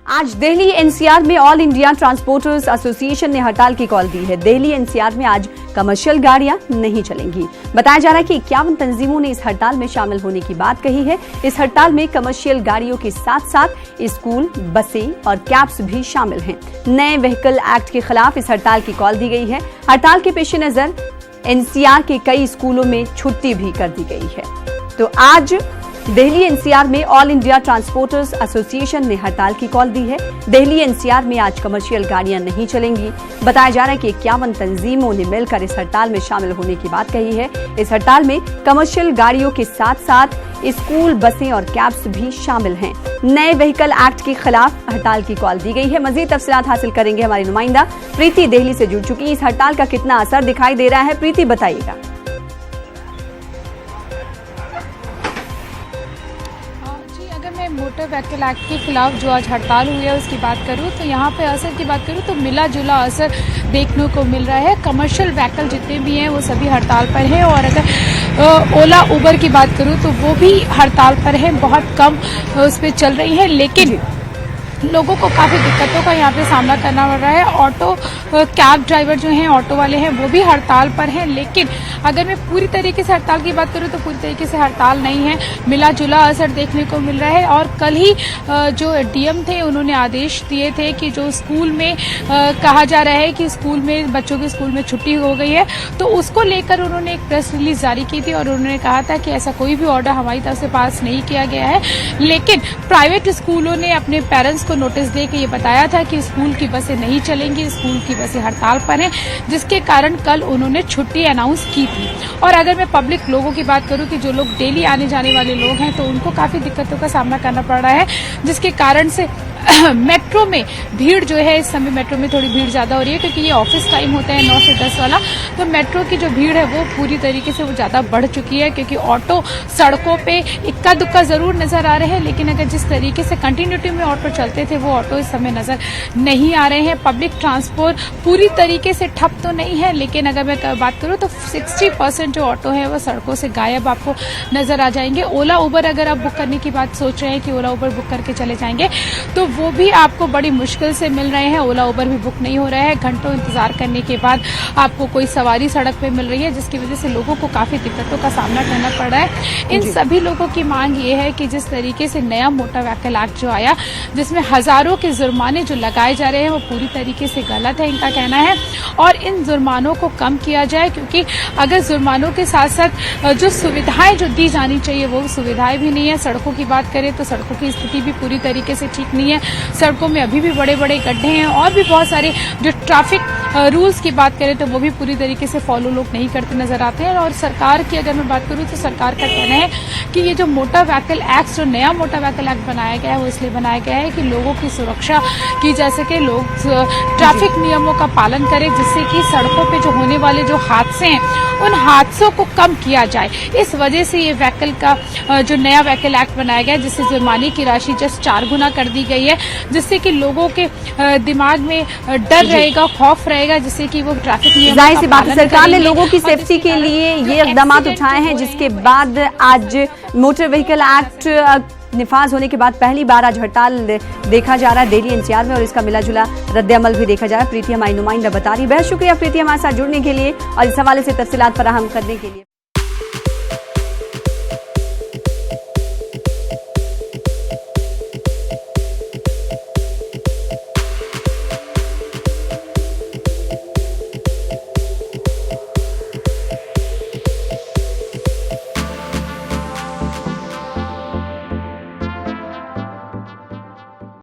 आज दिल्ली एनसीआर में all India transporters association ने हड़ताल की कॉल दी है। दिल्ली एनसीआर में आज कमर्शियल गाड़ियां नहीं चलेंगी। बताया जा रहा है कि 51 तंजीमों ने इस हड़ताल में शामिल होने की बात कही है। इस हड़ताल में कमर्शियल गाड़ियों के साथ साथ स्कूल, बसें और कैब्स भी शामिल हैं। नए व्हीकल एक्ट के खिलाफ इस हड़ताल की कॉल दी गई है। हड़ताल के पेश नजर एनसीआर के कई स्कूलों में छुट्टी भी कर दी गई है। तो आज दिल्ली एनसीआर में ऑल इंडिया ट्रांसपोर्टर्स एसोसिएशन ने हड़ताल की कॉल दी है। दिल्ली एनसीआर में आज कमर्शियल गाड़ियां नहीं चलेंगी। बताया जा रहा है कि 51 तंजीमों ने मिलकर इस हड़ताल में शामिल होने की बात कही है। इस हड़ताल में कमर्शियल गाड़ियों के साथ साथ स्कूल, बसें और कैब्स भी शामिल हैं। नए व्हीकल एक्ट के खिलाफ हड़ताल की कॉल दी गई है। मजीद तफसीलात हासिल करेंगे हमारी नुमाइंदा प्रीति दिल्ली से जुड़ चुकी है। इस हड़ताल का कितना असर दिखाई दे रहा है, प्रीति बताइएगा। मैं मोटर व्हीकल एक्ट के खिलाफ जो आज हड़ताल हुई है उसकी बात करूं तो यहाँ पे असर की बात करूं तो मिला जुला असर देखने को मिल रहा है। कमर्शियल व्हीकल जितने भी हैं वो सभी हड़ताल पर हैं और अगर ओला उबर की बात करूं तो वो भी हड़ताल पर है, बहुत कम उस पर चल रही है। लेकिन लोगों को काफ़ी दिक्कतों का यहाँ पे सामना करना पड़ रहा है। ऑटो कैब ड्राइवर जो हैं, ऑटो वाले हैं, वो भी हड़ताल पर हैं। लेकिन अगर मैं पूरी तरीके से हड़ताल की बात करूँ तो पूरी तरीके से हड़ताल नहीं है, मिला जुला असर देखने को मिल रहा है। और कल ही जो डीएम थे उन्होंने आदेश दिए थे कि जो स्कूल में कहा जा रहा है कि स्कूल में बच्चों के स्कूल में छुट्टी हो गई है, तो उसको लेकर उन्होंने एक प्रेस रिलीज जारी की थी और उन्होंने कहा था कि ऐसा कोई भी ऑर्डर हमारी तरफ से पास नहीं किया गया है। लेकिन प्राइवेट स्कूलों ने अपने पेरेंट्स को नोटिस दे के ये बताया था कि स्कूल की बसें नहीं चलेंगी, स्कूल की बसें हड़ताल पर हैं, जिसके कारण कल उन्होंने छुट्टी अनाउंस की थी। और अगर मैं पब्लिक लोगों की बात करूं कि जो लोग डेली आने जाने वाले लोग हैं तो उनको काफी दिक्कतों का सामना करना पड़ रहा है, जिसके कारण से मेट्रो में भीड़ जो है, इस समय मेट्रो में थोड़ी भीड़ ज्यादा हो रही है क्योंकि ये ऑफिस टाइम होता है 9 से 10 वाला। तो मेट्रो की जो भीड़ है वो पूरी तरीके से वो ज्यादा बढ़ चुकी है क्योंकि ऑटो सड़कों पे इक्का दुक्का जरूर नजर आ रहे हैं, लेकिन अगर जिस तरीके से कंटिन्यूटी में ऑटो चलते थे वो ऑटो इस समय नजर नहीं आ रहे हैं। पब्लिक ट्रांसपोर्ट पूरी तरीके से ठप तो नहीं है, लेकिन अगर मैं बात करूं तो 60% जो ऑटो है वो सड़कों से गायब आपको नजर आ जाएंगे। ओला उबर अगर आप बुक करने की बात सोच रहे हैं कि ओला उबर बुक करके चले जाएंगे तो वो भी आपको बड़ी मुश्किल से मिल रहे हैं। ओला उबर भी बुक नहीं हो रहा है, घंटों इंतजार करने के बाद आपको कोई सवारी सड़क पे मिल रही है, जिसकी वजह से लोगों को काफी दिक्कतों का सामना करना पड़ रहा है। इन सभी लोगों की मांग ये है कि जिस तरीके से नया मोटर व्हीकल एक्ट जो आया जिसमें हजारों के जुर्माने जो लगाए जा रहे हैं वो पूरी तरीके से गलत है, इनका कहना है। और इन जुर्मानों को कम किया जाए क्योंकि अगर जुर्मानों के साथ साथ जो सुविधाएं जो दी जानी चाहिए वो सुविधाएं भी नहीं है। सड़कों की बात करें तो सड़कों की स्थिति भी पूरी तरीके से ठीक नहीं है। सड़कों में अभी भी बड़े बड़े गड्ढे हैं और भी बहुत सारे जो ट्रैफिक रूल्स की बात करें तो वो भी पूरी तरीके से फॉलो लोग नहीं करते नजर आते हैं। और सरकार की अगर मैं बात करूं तो सरकार का कहना है कि ये जो मोटर व्हीकल एक्ट, जो नया मोटर व्हीकल एक्ट बनाया गया है वो इसलिए बनाया गया है कि लोगों की सुरक्षा की जा सके, लोग ट्रैफिक नियमों का पालन करें, जिससे कि सड़कों पे जो होने वाले जो हादसे हैं उन हादसों को कम किया जाए। इस वजह से ये व्हीकल का जो नया व्हीकल एक्ट बनाया गया है जिससे जुर्माने की राशि जस्ट 4 गुना कर दी गई है, जिससे कि लोगों के दिमाग में डर रहेगा, खौफ रहेगा, जिससे कि वो ट्रैफिक नियमों जाहिर सी बात है सरकार ने लोगों की सेफ्टी के लिए ये इकदाम उठाए हैं, जिसके बाद आज मोटर व्हीकल एक्ट निफाज होने के बाद पहली बार आज हड़ताल देखा जा रहा है दिल्ली एनसीआर में और इसका मिला जुला रद्द-ए-अमल भी देखा जा रहा है। प्रीति हमारी नुमाइंदा बता रही। बहुत शुक्रिया प्रीति हमारे साथ जुड़ने के लिए और इस हवाले से तफसीलात फराहम करने के लिए।